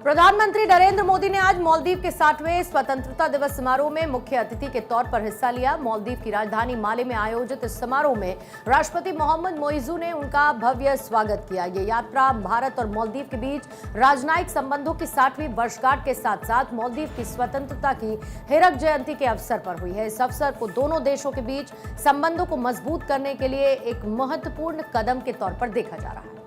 प्रधानमंत्री नरेंद्र मोदी ने आज मालदीव के 60वें स्वतंत्रता दिवस समारोह में मुख्य अतिथि के तौर पर हिस्सा लिया। मालदीव की राजधानी माले में आयोजित इस समारोह में राष्ट्रपति मोहम्मद मोइज़ू ने उनका भव्य स्वागत किया। ये यात्रा भारत और मालदीव के बीच राजनयिक संबंधों की 60वीं वर्षगांठ के साथ साथ मालदीव की स्वतंत्रता की हीरक जयंती के अवसर पर हुई है। इस अवसर को दोनों देशों के बीच संबंधों को मजबूत करने के लिए एक महत्वपूर्ण कदम के तौर पर देखा जा रहा है।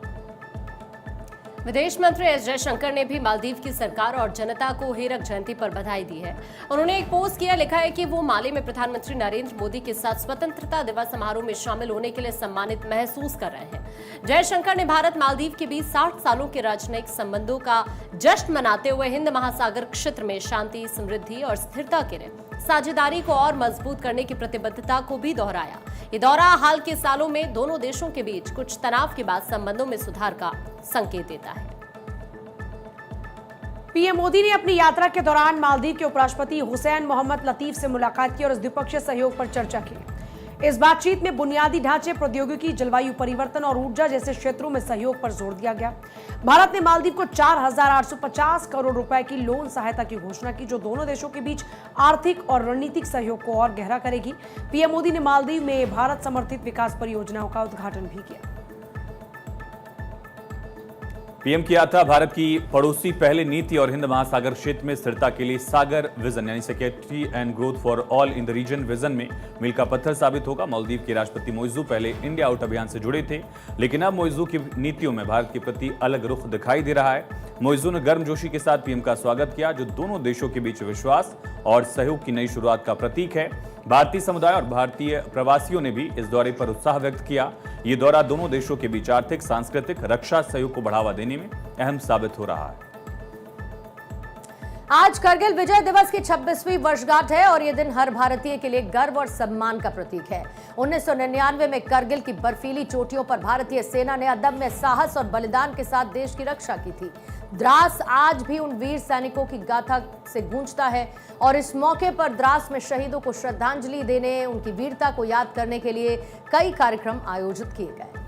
विदेश मंत्री एस जयशंकर ने भी मालदीव की सरकार और जनता को हीरक जयंती पर बधाई दी है। उन्होंने एक पोस्ट किया, लिखा है कि वो माले में प्रधानमंत्री नरेंद्र मोदी के साथ स्वतंत्रता दिवस समारोह में शामिल होने के लिए सम्मानित महसूस कर रहे हैं। जयशंकर ने भारत मालदीव के बीच 60 सालों के राजनयिक संबंधों का जश्न मनाते हुए हिंद महासागर क्षेत्र में शांति, समृद्धि और स्थिरता के लिए साझेदारी को और मजबूत करने की प्रतिबद्धता को भी दोहराया। ये दौरा हाल के सालों में दोनों देशों के बीच कुछ तनाव के बाद संबंधों में सुधार का संकेत देता है। पीएम मोदी ने अपनी यात्रा के दौरान मालदीव के उपराष्ट्रपति हुसैन मोहम्मद लतीफ से मुलाकात की और इस द्विपक्षीय सहयोग पर चर्चा की। इस बातचीत में बुनियादी ढांचे, प्रौद्योगिकी, जलवायु परिवर्तन और ऊर्जा जैसे क्षेत्रों में सहयोग पर जोर दिया गया। भारत ने मालदीव को 4,850 करोड़ रुपए की लोन सहायता की घोषणा की, जो दोनों देशों के बीच आर्थिक और रणनीतिक सहयोग को और गहरा करेगी। पीएम मोदी ने मालदीव में भारत समर्थित विकास परियोजनाओं का उद्घाटन भी किया। पीएम की यात्रा भारत की पड़ोसी पहले नीति और हिंद महासागर क्षेत्र में स्थिरता के लिए सागर विजन यानी security and growth for all in the region vision में मील का पत्थर साबित होगा। मालदीव के राष्ट्रपति मोइज़ू पहले इंडिया आउट अभियान से जुड़े थे, लेकिन अब मोइज़ू की नीतियों में भारत के प्रति अलग रुख दिखाई दे रहा है। मोइज़ू ने गर्मजोशी के साथ पीएम का स्वागत किया, जो दोनों देशों के बीच विश्वास और सहयोग की नई शुरुआत का प्रतीक है। भारतीय समुदाय और भारतीय प्रवासियों ने भी इस दौरे पर उत्साह व्यक्त किया। ये दौरा दोनों देशों के बीच आर्थिक, सांस्कृतिक, रक्षा सहयोग को बढ़ावा देने में अहम साबित हो रहा है। आज करगिल विजय दिवस की 26वीं वर्षगांठ है और ये दिन हर भारतीय के लिए गर्व और सम्मान का प्रतीक है। 1999 में करगिल की बर्फीली चोटियों पर भारतीय सेना ने अदम्य साहस और बलिदान के साथ देश की रक्षा की थी। द्रास आज भी उन वीर सैनिकों की गाथा से गूंजता है और इस मौके पर द्रास में शहीदों को श्रद्धांजलि देने, उनकी वीरता को याद करने के लिए कई कार्यक्रम आयोजित किए गए।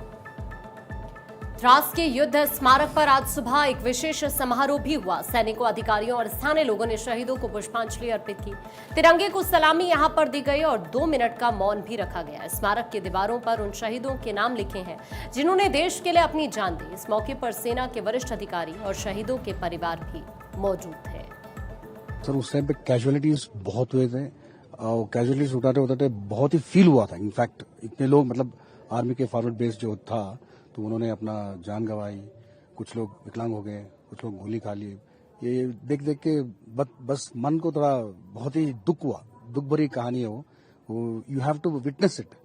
द्रास के युद्ध स्मारक पर आज सुबह एक विशेष समारोह भी हुआ। सैनिकों, अधिकारियों और स्थानीय लोगों ने शहीदों को पुष्पांजलि अर्पित की। तिरंगे को सलामी यहां पर दी गई और 2 मिनट का मौन भी रखा गया। स्मारक की दीवारों पर उन शहीदों के नाम लिखे हैं जिन्होंने देश के लिए अपनी जान दी। इस मौके पर सेना के वरिष्ठ अधिकारी और शहीदों के परिवार भी मौजूद थे। सर, उस टाइम पे कैजुअलिटीज बहुत हुए थे और कैजुअलिटीज उठाते उठाते बहुत ही फील हुआ था। इनफैक्ट इतने लोग, मतलब आर्मी के फॉरवर्ड बेस जो था, तो उन्होंने अपना जान गंवाई, कुछ लोग विकलांग हो गए, कुछ लोग गोली खा लिए। ये देख देख के बस मन को थोड़ा बहुत ही दुख हुआ। दुख भरी कहानी है वो you have to witness it,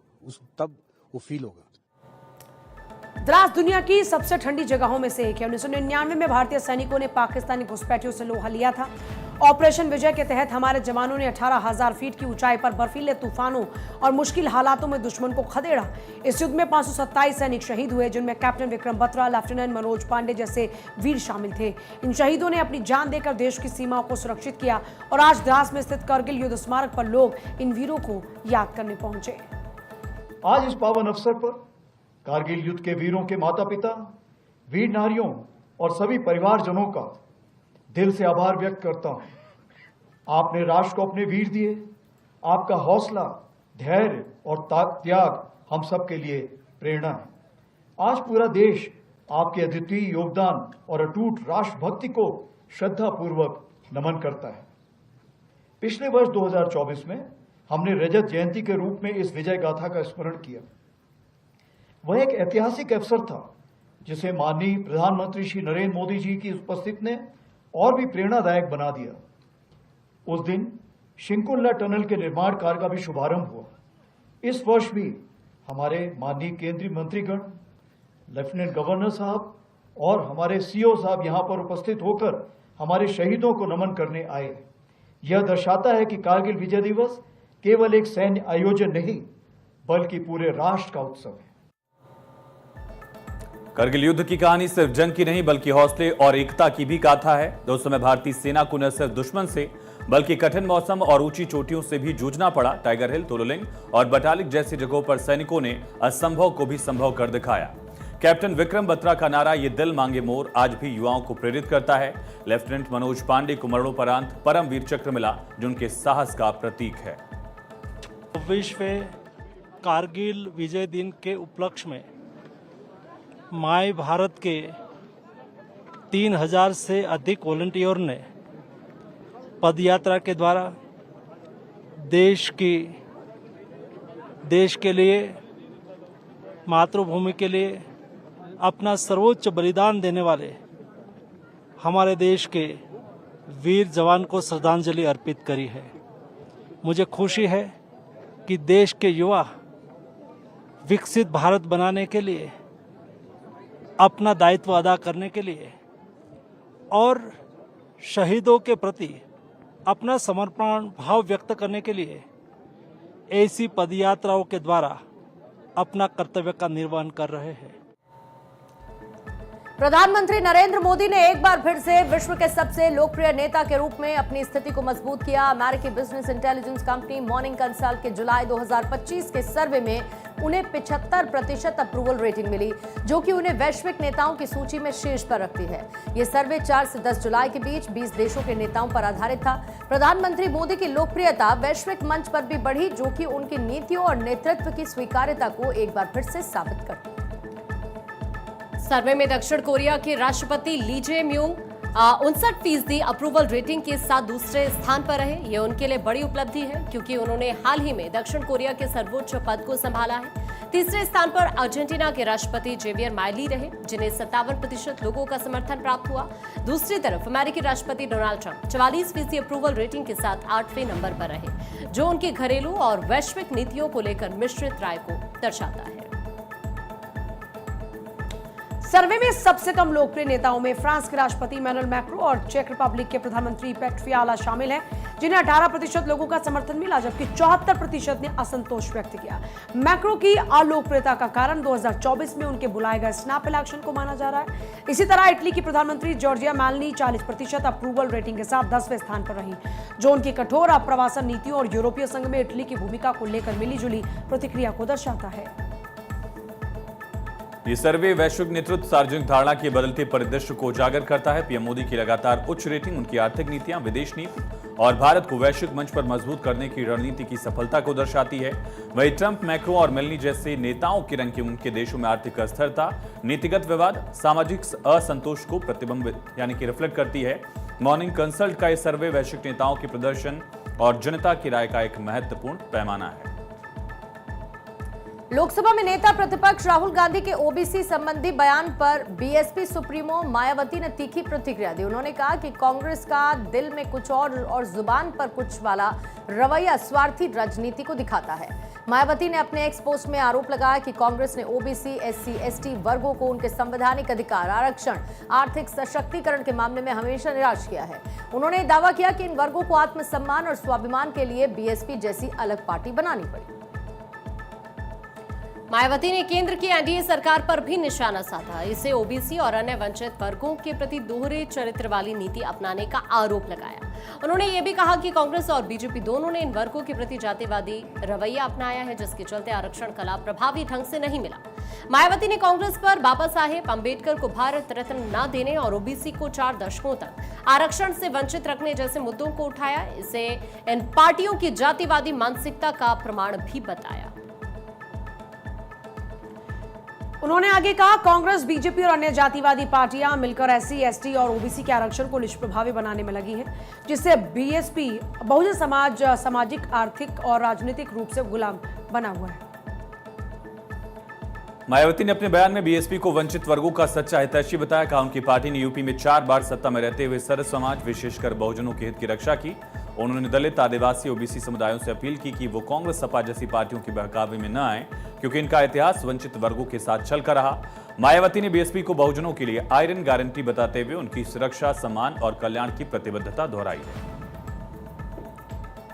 तब वो फील होगा। द्रास दुनिया की सबसे ठंडी जगहों में से एक है। 1999 में भारतीय सैनिकों ने पाकिस्तानी घुसपैठियों से लोहा लिया था। ऑपरेशन विजय के तहत हमारे जवानों ने 18,000 फीट की ऊंचाई पर बर्फीले तूफानों और मुश्किल हालातों में दुश्मन को खदेड़ा। इस युद्ध में 527 सैनिक शहीद हुए, जिनमें कैप्टन विक्रम बत्रा, लेफ्टिनेंट मनोज पांडे जैसे वीर शामिल थे। इन शहीदों ने अपनी जान देकर देश की सीमाओं को सुरक्षित किया और आज द्रास में स्थित करगिल युद्ध स्मारक पर लोग इन वीरों को याद करने पहुंचे। आज इस पावन अवसर पर कारगिल युद्ध के वीरों के माता पिता, वीर नारियों और सभी परिवारजनों का दिल से आभार व्यक्त करता हूं। आपने राष्ट्र को अपने वीर दिए। आपका हौसला, धैर्य और त्याग हम सब के लिए प्रेरणा है। आज पूरा देश आपके अद्वितीय योगदान और अटूट राष्ट्रभक्ति को श्रद्धापूर्वक नमन करता है। पिछले वर्ष 2024 में हमने रजत जयंती के रूप में इस विजय गाथा का स्मरण किया। वह एक ऐतिहासिक अवसर था जिसे माननीय प्रधानमंत्री श्री नरेंद्र मोदी जी की उपस्थिति ने और भी प्रेरणादायक बना दिया। उस दिन शिंकुल्ला टनल के निर्माण कार्य का भी शुभारंभ हुआ। इस वर्ष भी हमारे माननीय केंद्रीय मंत्रीगण, लेफ्टिनेंट गवर्नर साहब और हमारे सीओ साहब यहां पर उपस्थित होकर हमारे शहीदों को नमन करने आए। यह दर्शाता है कि कारगिल विजय दिवस केवल एक सैन्य आयोजन नहीं, बल्कि पूरे राष्ट्र का उत्सव है। करगिल युद्ध की कहानी सिर्फ जंग की नहीं, बल्कि हौसले और एकता की भी गाथा है। दोस्तों में भारतीय सेना को न सिर्फ दुश्मन से, बल्कि कठिन मौसम और ऊंची चोटियों से भी जूझना पड़ा। टाइगर हिल, तोलोलिंग और बटालिक जैसी जगहों पर सैनिकों ने असंभव को भी संभव कर दिखाया। कैप्टन विक्रम बत्रा का नारा ये दिल मांगे मोर आज भी युवाओं को प्रेरित करता है। लेफ्टिनेंट मनोज पांडे को मरणोपरांत परमवीर चक्र मिला, जो उनके साहस का प्रतीक है। विश्व कारगिल विजय दिन के उपलक्ष्य में माय भारत के 3000 से अधिक वॉलंटियर ने पदयात्रा के द्वारा देश के लिए, मातृभूमि के लिए अपना सर्वोच्च बलिदान देने वाले हमारे देश के वीर जवान को श्रद्धांजलि अर्पित करी है। मुझे खुशी है कि देश के युवा विकसित भारत बनाने के लिए, अपना दायित्व अदा करने के लिए और शहीदों के प्रति अपना समर्पण भाव व्यक्त करने के लिए ऐसी पदयात्राओं के द्वारा अपना कर्तव्य का निर्वहन कर रहे हैं। प्रधानमंत्री नरेंद्र मोदी ने एक बार फिर से विश्व के सबसे लोकप्रिय नेता के रूप में अपनी स्थिति को मजबूत किया। अमेरिकी business intelligence company morning consult के जुलाई 2025 के सर्वे में उन्हें 75% अप्रूवल रेटिंग मिली, जो कि उन्हें वैश्विक नेताओं की सूची में शीर्ष पर रखती है। ये सर्वे 4 से 10 जुलाई के बीच 20 देशों के नेताओं पर आधारित था। प्रधानमंत्री मोदी की लोकप्रियता वैश्विक मंच पर भी बढ़ी, जो कि उनकी नीतियों और नेतृत्व की स्वीकार्यता को एक बार फिर से साबित करती है। सर्वे में दक्षिण कोरिया के राष्ट्रपति ली जे म्यूंग 59% अप्रूवल रेटिंग के साथ दूसरे स्थान पर रहे। ये उनके लिए बड़ी उपलब्धि है, क्योंकि उन्होंने हाल ही में दक्षिण कोरिया के सर्वोच्च पद को संभाला है। तीसरे स्थान पर अर्जेंटीना के राष्ट्रपति जेवियर माइली रहे, जिन्हें 57% लोगों का समर्थन प्राप्त हुआ। दूसरी तरफ अमेरिकी राष्ट्रपति डोनाल्ड ट्रंप 44% अप्रूवल रेटिंग के साथ 8वें नंबर पर रहे, जो उनकी घरेलू और वैश्विक नीतियों को लेकर मिश्रित राय को दर्शाता है। सर्वे में सबसे कम लोकप्रिय नेताओं में फ्रांस के राष्ट्रपति इमैनुअल मैक्रो और चेक रिपब्लिक के प्रधानमंत्री पेट्र फियाला शामिल हैं, जिन्हें 18% लोगों का समर्थन मिला, जबकि 74% ने असंतोष व्यक्त किया। मैक्रो की अलोकप्रियता का कारण 2024 में उनके बुलाए गए स्नैप इलेक्शन को माना जा रहा है। इसी तरह इटली की प्रधानमंत्री जॉर्जिया मेलोनी 40% अप्रूवल रेटिंग के साथ 10वें स्थान पर रही, जो उनकी कठोर अप्रवासन नीतियों और यूरोपीय संघ में इटली की भूमिका को लेकर मिलीजुली प्रतिक्रिया को दर्शाता है। ये सर्वे वैश्विक नेतृत्व, सार्वजनिक धारणा के बदलते परिदृश्य को उजागर करता है। पीएम मोदी की लगातार उच्च रेटिंग, उनकी आर्थिक नीतियां, विदेश नीति और भारत को वैश्विक मंच पर मजबूत करने की रणनीति की सफलता को दर्शाती है। वहीं ट्रंप, मैक्रो और मेलनी जैसे नेताओं की रैंकिंग उनके देशों में आर्थिक अस्थिरता, नीतिगत विवाद, सामाजिक असंतोष को प्रतिबिंबित यानी कि रिफ्लेक्ट करती है। मॉर्निंग कंसल्ट का यह सर्वे वैश्विक नेताओं के प्रदर्शन और जनता की राय का एक महत्वपूर्ण पैमाना है। लोकसभा में नेता प्रतिपक्ष राहुल गांधी के ओबीसी संबंधी बयान पर बीएसपी सुप्रीमो मायावती ने तीखी प्रतिक्रिया दी। उन्होंने कहा कि कांग्रेस का दिल में कुछ और जुबान पर कुछ वाला रवैया स्वार्थी राजनीति को दिखाता है। मायावती ने अपने एक्स पोस्ट में आरोप लगाया कि कांग्रेस ने ओबीसी, एससी, एसटी वर्गों को उनके संवैधानिक अधिकार, आरक्षण, आर्थिक सशक्तिकरण के मामले में हमेशा निराश किया है। उन्होंने दावा किया कि इन वर्गों को आत्मसम्मान और स्वाभिमान के लिए बीएसपी जैसी अलग पार्टी बनानी पड़ी। मायावती ने केंद्र की एनडीए सरकार पर भी निशाना साधा। इसे ओबीसी और अन्य वंचित वर्गों के प्रति दोहरे चरित्र वाली नीति अपनाने का आरोप लगाया। उन्होंने ये भी कहा कि कांग्रेस और बीजेपी दोनों ने इन वर्गों के प्रति जातिवादी रवैया अपनाया है, जिसके चलते आरक्षण का लाभ प्रभावी ढंग से नहीं मिला। मायावती ने कांग्रेस पर बाबा साहेब अंबेडकर को भारत रत्न न देने और ओबीसी को 4 दशकों तक आरक्षण से वंचित रखने जैसे मुद्दों को उठाया। इसे इन पार्टियों की जातिवादी मानसिकता का प्रमाण भी बताया। उन्होंने आगे कहा, कांग्रेस, बीजेपी और अन्य जातिवादी पार्टियां मिलकर एससी, एसटी और ओबीसी के आरक्षण को निष्प्रभावी बनाने में लगी हैं, जिससे बीएसपी बहुजन समाज सामाजिक, आर्थिक और राजनीतिक रूप से गुलाम बना हुआ है। मायावती ने अपने बयान में बीएसपी को वंचित वर्गों का सच्चा हितैषी बताया। कहा उनकी पार्टी ने यूपी में 4 बार सत्ता में रहते हुए सर्व समाज, विशेषकर बहुजनों के हित की रक्षा की। उन्होंने दलित, आदिवासी, ओबीसी समुदायों से अपील की कि वो कांग्रेस, सपा जैसी पार्टियों की बहकावे में न आए, क्योंकि इनका इतिहास वंचित वर्गों के साथ चलकर रहा। मायावती ने बीएसपी को बहुजनों के लिए आयरन गारंटी बताते हुए उनकी सुरक्षा, सम्मान और कल्याण की प्रतिबद्धता दोहराई है।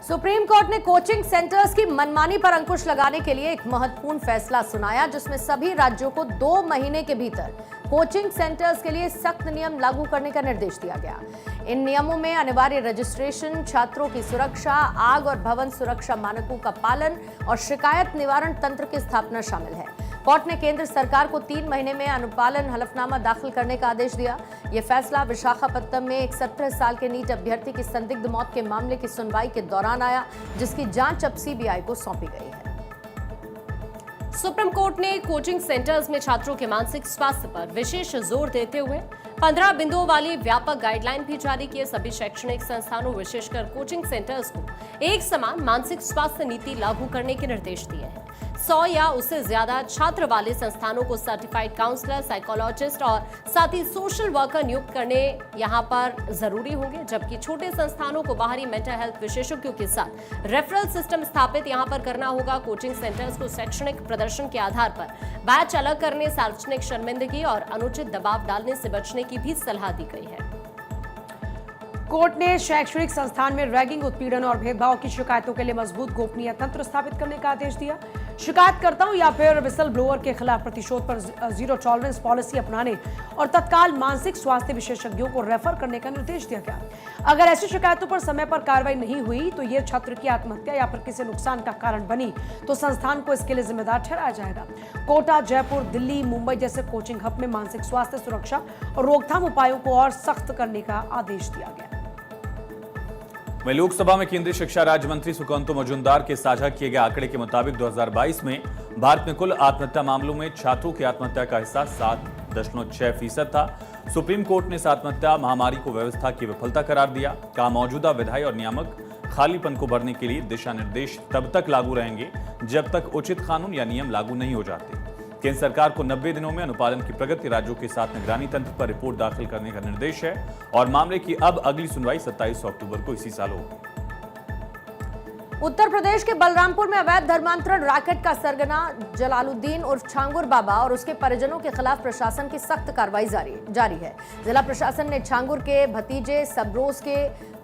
सुप्रीम कोर्ट ने कोचिंग सेंटर्स की मनमानी पर अंकुश लगाने के लिए एक महत्वपूर्ण फैसला सुनाया, जिसमें सभी राज्यों को 2 महीने के भीतर कोचिंग सेंटर्स के लिए सख्त नियम लागू करने का निर्देश दिया गया। इन नियमों में अनिवार्य रजिस्ट्रेशन, छात्रों की सुरक्षा, आग और भवन सुरक्षा मानकों का पालन और शिकायत निवारण तंत्र की स्थापना शामिल है। कोर्ट ने केंद्र सरकार को 3 महीने में अनुपालन हलफनामा दाखिल करने का आदेश दिया। यह फैसला विशाखापत्तनम में एक 17 साल के नीट अभ्यर्थी की संदिग्ध मौत के मामले की सुनवाई के दौरान आया, जिसकी जांच अब सीबीआई को सौंपी गई है। सुप्रीम कोर्ट ने कोचिंग सेंटर्स में छात्रों के मानसिक स्वास्थ्य पर विशेष जोर देते हुए 15 बिंदुओं वाली व्यापक गाइडलाइन भी जारी की है। सभी शैक्षणिक संस्थानों विशेषकर कोचिंग सेंटर्स को एक समान मानसिक स्वास्थ्य नीति लागू करने के निर्देश दिए हैं। 100 या उससे ज्यादा छात्र वाले संस्थानों को सर्टिफाइड काउंसलर, साइकोलॉजिस्ट और साथ ही सोशल वर्कर नियुक्त करने यहां पर जरूरी होंगे, जबकि छोटे संस्थानों को बाहरी मेंटल हेल्थ विशेषज्ञों के साथ रेफरल सिस्टम स्थापित यहां पर करना होगा। कोचिंग सेंटर्स को शैक्षणिक प्रदर्शन के आधार पर बैच अलग करने, सार्वजनिक शर्मिंदगी और अनुचित दबाव डालने से बचने की भी सलाह दी गई है। कोर्ट ने शैक्षणिक संस्थान में रैगिंग, उत्पीड़न और भेदभाव की शिकायतों के लिए मजबूत गोपनीय तंत्र स्थापित करने का आदेश दिया। शिकायतकर्ताओं या फिर विसल ब्लोअर के खिलाफ प्रतिशोध पर जीरो टॉलरेंस पॉलिसी अपनाने और तत्काल मानसिक स्वास्थ्य विशेषज्ञों को रेफर करने का निर्देश दिया गया। अगर ऐसी शिकायतों पर समय पर कार्रवाई नहीं हुई तो ये छात्र की आत्महत्या या फिर किसी नुकसान का कारण बनी तो संस्थान को इसके लिए जिम्मेदार ठहराया जाएगा। कोटा, जयपुर, दिल्ली, मुंबई जैसे कोचिंग हब में मानसिक स्वास्थ्य सुरक्षा और रोकथाम उपायों को और सख्त करने का आदेश दिया गया। वहीं लोकसभा में केंद्रीय शिक्षा राज्य मंत्री सुकांतु मजूमदार के साझा किए गए आंकड़े के मुताबिक 2022 में भारत में कुल आत्महत्या मामलों में छात्रों की आत्महत्या का हिस्सा 7.6% था। सुप्रीम कोर्ट ने इस आत्महत्या महामारी को व्यवस्था की विफलता करार दिया। कहा, मौजूदा विधायी और नियामक खालीपन को भरने के लिए दिशा निर्देश तब तक लागू रहेंगे जब तक उचित कानून या नियम लागू नहीं हो जाते। केंद्र सरकार को 90 दिनों में अनुपालन की प्रगति, राज्यों के साथ निगरानी तंत्र पर रिपोर्ट दाखिल करने का निर्देश है और मामले की अब अगली सुनवाई 27 अक्टूबर को इसी साल होगी। उत्तर प्रदेश के बलरामपुर में अवैध धर्मांतरण रैकेट का सरगना जलालुद्दीन उर्फ छांगुर बाबा और उसके परिजनों के खिलाफ प्रशासन की सख्त कार्रवाई जारी है। जिला प्रशासन ने छांगुर के भतीजे सबरोज के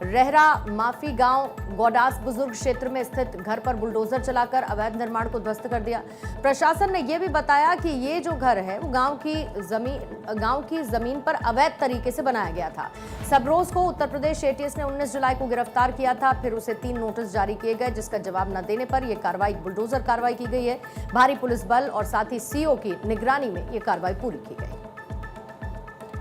रहरा माफी गांव गौडास बुजुर्ग क्षेत्र में स्थित घर पर बुलडोजर चलाकर अवैध निर्माण को ध्वस्त कर दिया। प्रशासन ने यह भी बताया कि ये जो घर है वो गांव की जमीन पर अवैध तरीके से बनाया गया था। सबरोज को उत्तर प्रदेश एटीएस ने 19 जुलाई को गिरफ्तार किया था। फिर उसे 3 नोटिस जारी किए गए, जिसका जवाब न देने पर यह कार्रवाई बुलडोजर कार्रवाई की गई है। भारी पुलिस बल और साथ ही सीओ की निगरानी में यह कार्रवाई पूरी की गई।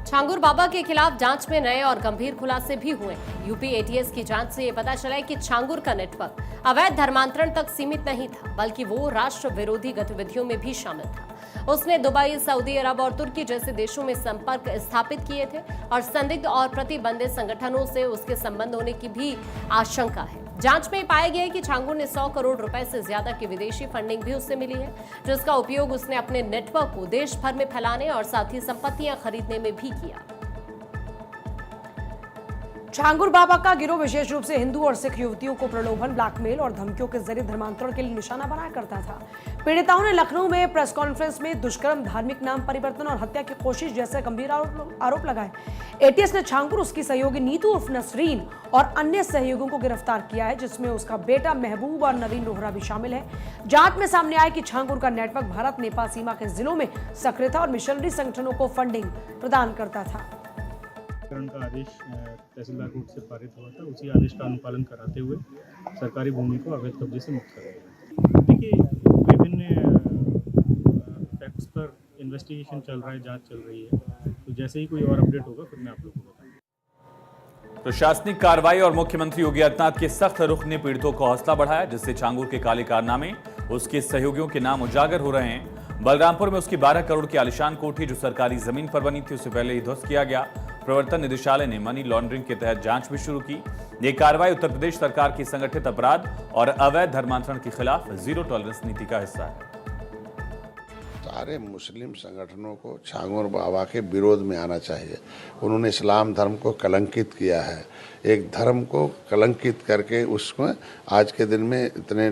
छांगुर बाबा के खिलाफ जांच में नए और गंभीर खुलासे भी हुए। यूपी एटीएस की जांच से यह पता चला है कि छांगुर का नेटवर्क अवैध धर्मांतरण तक सीमित नहीं था, बल्कि वो राष्ट्र विरोधी गतिविधियों में भी शामिल था। उसने दुबई, सऊदी अरब और तुर्की जैसे देशों में संपर्क स्थापित किए थे और संदिग्ध और प्रतिबंधित संगठनों से उसके संबंध होने की भी आशंका है। जांच में पाया गया है कि छांगुर ने 100 करोड़ रुपए से ज्यादा की विदेशी फंडिंग भी उससे मिली है, जिसका उपयोग उसने अपने नेटवर्क को देश भर में फैलाने और साथ ही संपत्तियां खरीदने में भी किया। छांगुर बाबा का गिरोह विशेष रूप से हिंदू और सिख युवतियों को प्रलोभन, ब्लैकमेल और धमकियों के जरिए धर्मांतरण के लिए निशाना बनाया करता था। पीड़िताओं ने लखनऊ में प्रेस कॉन्फ्रेंस में दुष्कर्म, धार्मिक नाम परिवर्तन और हत्या की कोशिश जैसे गंभीर आरोप लगाए। एटीएस ने छांगुर, उसकी सहयोगी नीतू उर्फ नसरीन और अन्य सहयोगियों को गिरफ्तार किया है, जिसमें उसका बेटा महबूब और नवीन रोहरा भी शामिल है। जांच में सामने आया कि छांगुर का नेटवर्क भारत नेपाल सीमा के जिलों में सक्रिय था और मिशनरी संगठनों को फंडिंग प्रदान करता था। का आदेश तहसीलदार कोर्ट से पारित हुआ था, उसी आदेश का अनुपालन कराते हुए सरकारी भूमि को अवैध कब्जे से मुक्त कराया। देखिए, विभिन्न फैक्ट्स पर इन्वेस्टिगेशन चल रहा है, जांच चल रही है, तो जैसे ही कोई और अपडेट होगा फिर मैं आप लोगों को बताऊंगा। प्रशासनिक कार्रवाई और मुख्यमंत्री योगी आदित्यनाथ के सख्त रुख ने पीड़ितों को हौसला बढ़ाया, जिससे छांगुर के काले कारनामे, उसके सहयोगियों के नाम उजागर हो रहे हैं। बलरामपुर में उसकी 12 करोड़ की आलिशान कोठी जो सरकारी जमीन पर बनी थी, उसे पहले ही ध्वस्त किया गया। प्रवर्तन निदेशालय ने मनी लॉन्ड्रिंग के तहत जांच भी शुरू की। ये कार्रवाई उत्तर प्रदेश सरकार की संगठित अपराध और अवैध धर्मांतरण के खिलाफ जीरो टॉलरेंस नीति का हिस्सा है। सारे मुस्लिम संगठनों को छांगुर बाबा के विरोध में आना चाहिए। उन्होंने इस्लाम धर्म को कलंकित किया है। एक धर्म को कलंकित करके उसमें आज के दिन में इतने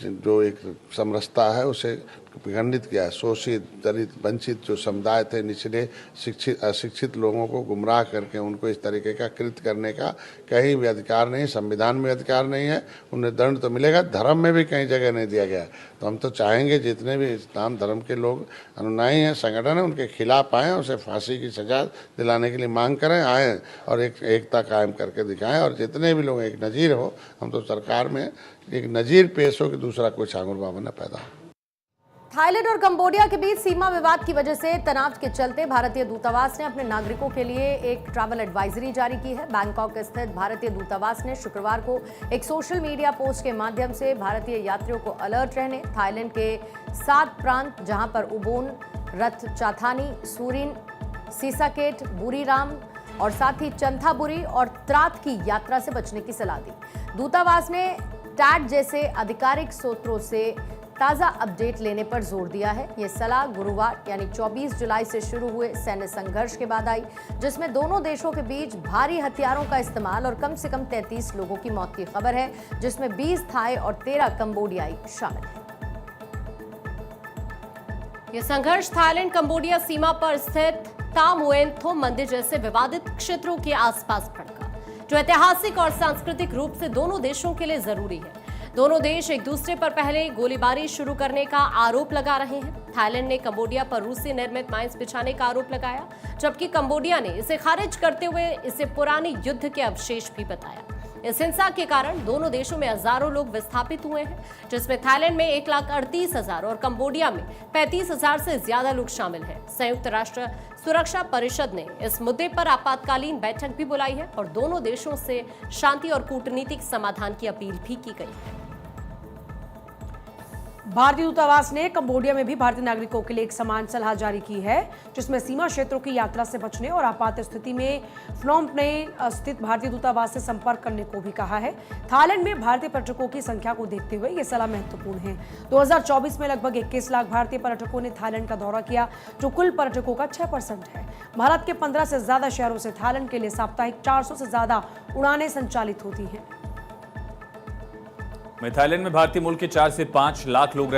जो एक समरसता है उसे खंडित किया है। शोषित, दलित, वंचित जो समुदाय थे, निचले, शिक्षित, अशिक्षित लोगों को गुमराह करके उनको इस तरीके का कृत्य करने का कहीं भी अधिकार नहीं, संविधान में अधिकार नहीं है। उन्हें दंड तो मिलेगा, धर्म में भी कहीं जगह नहीं दिया गया। तो हम तो चाहेंगे जितने भी इस्लाम धर्म के लोग अनुयायी हैं, संगठन है, उनके खिलाफ आएँ, उसे फांसी की सजा दिलाने के लिए मांग करें, आएँ और एक एकता कायम करके दिखाएँ। और जितने भी लोग एक नज़ीर हो, हम तो सरकार में एक नज़ीर पेश हो कि दूसरा कोई छांगुर बाबा न पैदा हो। थाईलैंड और कंबोडिया के बीच सीमा विवाद की वजह से तनाव के चलते भारतीय दूतावास ने अपने नागरिकों के लिए एक ट्रैवल एडवाइजरी जारी की है। बैंकॉक स्थित भारतीय दूतावास ने शुक्रवार को एक सोशल मीडिया पोस्ट के माध्यम से भारतीय यात्रियों को अलर्ट रहने, थाईलैंड के 7 प्रांत जहां पर उबोन, रथचाथानी, सूरिन, सीसाकेट, बुरीराम और साथ ही चंथाबुरी और त्रात की यात्रा से बचने की सलाह दी। दूतावास ने टैट जैसे आधिकारिक स्रोतों से ताज़ा अपडेट लेने पर जोर दिया है। ये सलाह गुरुवार यानी 24 जुलाई से शुरू हुए सैन्य संघर्ष के बाद आई, जिसमें दोनों देशों के बीच भारी हथियारों का इस्तेमाल और कम से कम 33 लोगों की मौत की खबर है, जिसमें 20 थाई और 13 कंबोडियाई शामिल हैं। ये संघर्ष थाईलैंड कंबोडिया सीमा पर स्थित तामुएन थोम मंदिर जैसे विवादित क्षेत्रों के आसपास भड़का, जो ऐतिहासिक और सांस्कृतिक रूप से दोनों देशों के लिए जरूरी है। दोनों देश एक दूसरे पर पहले गोलीबारी शुरू करने का आरोप लगा रहे हैं। थाईलैंड ने कंबोडिया पर रूसी निर्मित माइंस बिछाने का आरोप लगाया, जबकि कंबोडिया ने इसे खारिज करते हुए इसे पुराने युद्ध के अवशेष भी बताया। इस हिंसा के कारण दोनों देशों में हजारों लोग विस्थापित हुए हैं, जिसमें थाईलैंड में 1,38,000 और कंबोडिया में 35,000 से ज्यादा लोग शामिल हैं। संयुक्त राष्ट्र सुरक्षा परिषद ने इस मुद्दे पर आपातकालीन बैठक भी बुलाई है और दोनों देशों से शांति और कूटनीतिक समाधान की अपील भी की गई है। भारतीय दूतावास ने कंबोडिया में भी भारतीय नागरिकों के लिए एक समान सलाह जारी की है, जिसमें सीमा क्षेत्रों की यात्रा से बचने और आपात स्थिति में फ्नोम पेन स्थित भारतीय दूतावास से संपर्क करने को भी कहा है। थाईलैंड में भारतीय पर्यटकों की संख्या को देखते हुए ये सलाह महत्वपूर्ण है। 2024 में लगभग 21 लाख भारतीय पर्यटकों ने थाईलैंड का दौरा किया, जो कुल पर्यटकों का 6% है। भारत के 15 से ज्यादा शहरों से थाईलैंड के लिए साप्ताहिक 400 से ज्यादा उड़ानें संचालित होती हैं। थाईलैंड में भारतीय मूल के 4 से 5 लाख लोग रहते हैं।